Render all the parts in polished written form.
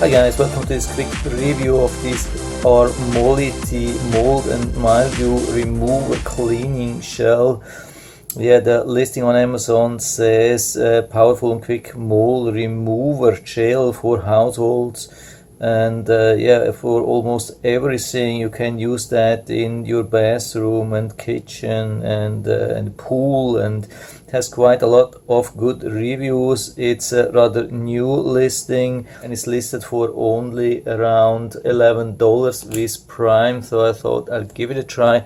Hi guys, welcome to this quick review of this Rmolitty mold and mildew remover cleaning shell. Yeah, the listing on Amazon says powerful and quick mold remover gel for households, and yeah, for almost everything. You can use that in your bathroom and kitchen and pool, and it has quite a lot of good reviews. It's a rather new listing and it's listed for only around $11 with Prime, so I thought I'd give it a try.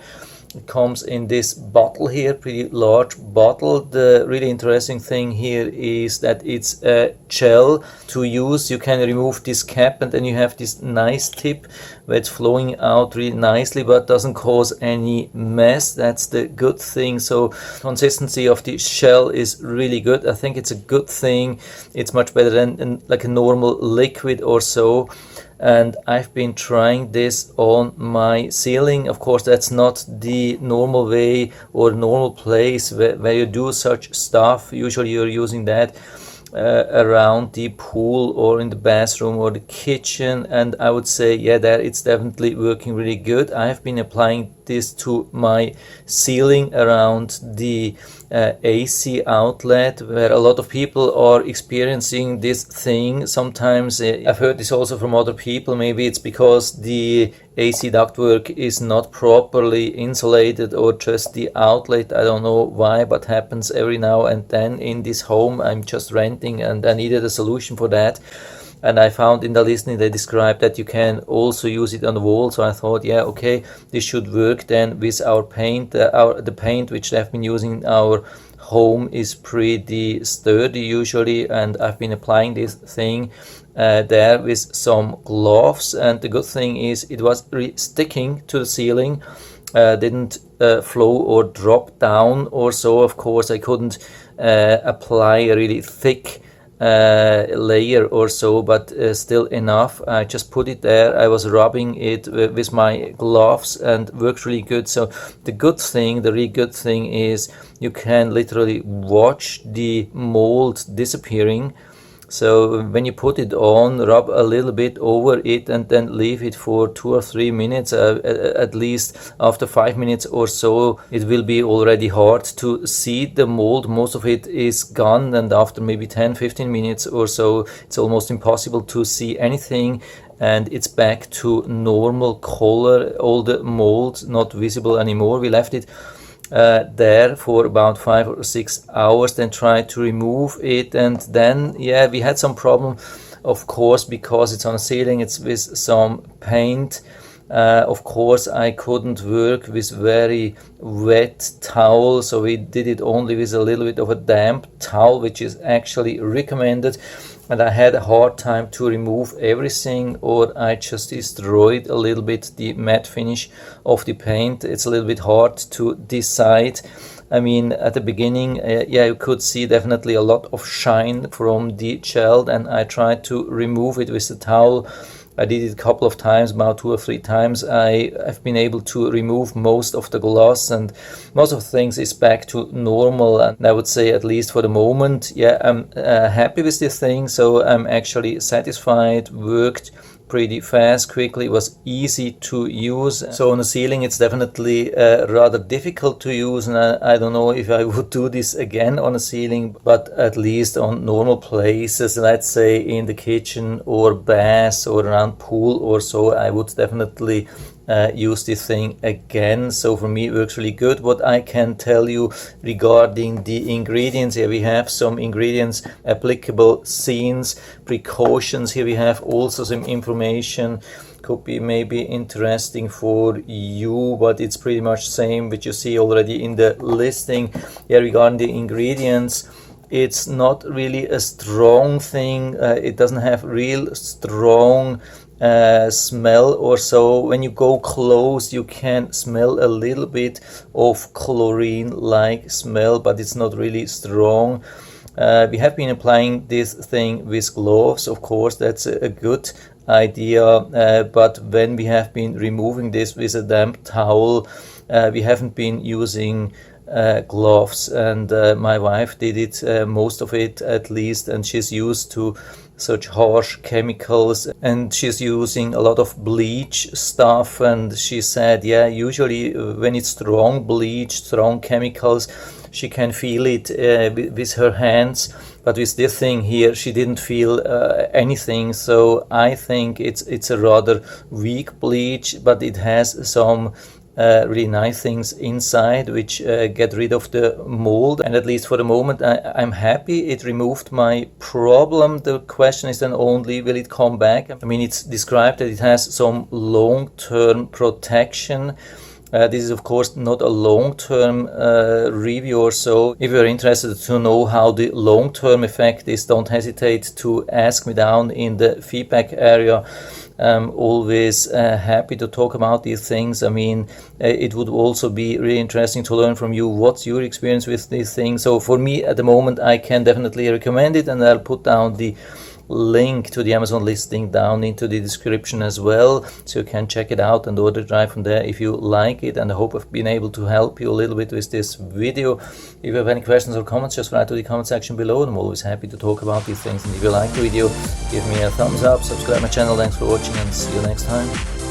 It comes in this bottle here, pretty large bottle. The really interesting thing here is that it's a gel to use. You can remove this cap and then you have this nice tip where it's flowing out really nicely but doesn't cause any mess. That's the good thing. So consistency of the shell is really good. I think it's a good thing. It's much better than like a normal liquid or so. And I've been trying this on my ceiling. Of course, that's not the normal way or normal place where you do such stuff. Usually you're using that around the pool or in the bathroom or the kitchen, and I would say yeah, there it's definitely working really good. I have been applying this to my ceiling around the AC outlet, where a lot of people are experiencing this thing. Sometimes I've heard this also from other people. Maybe it's because the AC ductwork is not properly insulated or just the outlet. I don't know why, but happens every now and then in this home I'm just renting, and I needed a solution for that. And I found in the listing they described that you can also use it on the wall. So I thought, yeah, okay, this should work then with our paint. The paint which I've been using in our home is pretty sturdy usually, and I've been applying this thing there with some gloves. And the good thing is it was sticking to the ceiling, didn't flow or drop down or so. Of course, I couldn't apply a really thick layer or so, but still enough. I just put it there. I was rubbing it with my gloves and worked really good. So the really good thing is you can literally watch the mold disappearing. So when you put it on, rub a little bit over it and then leave it for 2 or 3 minutes. At least after 5 minutes or so, it will be already hard to see the mold. Most of it is gone, and after maybe 10-15 minutes or so, it's almost impossible to see anything, and it's back to normal color. All the mold not visible anymore. We left it there for about 5 or 6 hours, then tried to remove it, and then yeah, we had some problem, of course, because it's on a ceiling, it's with some paint. Of course, I couldn't work with very wet towel, so we did it only with a little bit of a damp towel, which is actually recommended. And I had a hard time to remove everything, or I just destroyed a little bit the matte finish of the paint. It's a little bit hard to decide. I mean, at the beginning, yeah, you could see definitely a lot of shine from the gel, and I tried to remove it with the towel. I did it a couple of times, about 2 or 3 times. I've been able to remove most of the gloss, and most of the things is back to normal. And I would say, at least for the moment, yeah, I'm happy with this thing. So I'm actually satisfied. Worked pretty fast, quickly, was easy to use. So on the ceiling it's definitely rather difficult to use, and I don't know if I would do this again on a ceiling, but at least on normal places, let's say in the kitchen or bath or around pool or so, I would definitely use this thing again. So for me it works really good. What I can tell you regarding the ingredients, here we have some ingredients, applicable scenes, precautions. Here we have also some information, could be maybe interesting for you, but it's pretty much same which you see already in the listing. Here regarding the ingredients, it's not really a strong thing. It doesn't have real strong smell or so. When you go close you can smell a little bit of chlorine like smell, but it's not really strong. We have been applying this thing with gloves, of course, that's a good idea, but when we have been removing this with a damp towel, we haven't been using gloves, and my wife did it, most of it at least, and she's used to such harsh chemicals, and she's using a lot of bleach stuff, and she said, yeah, usually when it's strong bleach, strong chemicals, she can feel it with her hands, but with this thing here she didn't feel anything. So I think it's a rather weak bleach, but it has some really nice things inside which get rid of the mold, and at least for the moment I'm happy. It removed my problem. The question is then only, will it come back? I mean, it's described that it has some long-term protection. This is of course not a long-term review or so. If you're interested to know how the long-term effect is, don't hesitate to ask me down in the feedback area. I'm always happy to talk about these things. I mean, it would also be really interesting to learn from you what's your experience with these things. So for me at the moment, I can definitely recommend it, and I'll put down the link to the Amazon listing down into the description as well, so you can check it out and order it right from there if you like it. And I hope I've been able to help you a little bit with this video. If you have any questions or comments, just write to the comment section below, and I'm always happy to talk about these things. And if you like the video, give me a thumbs up, subscribe my channel. Thanks for watching, and see you next time.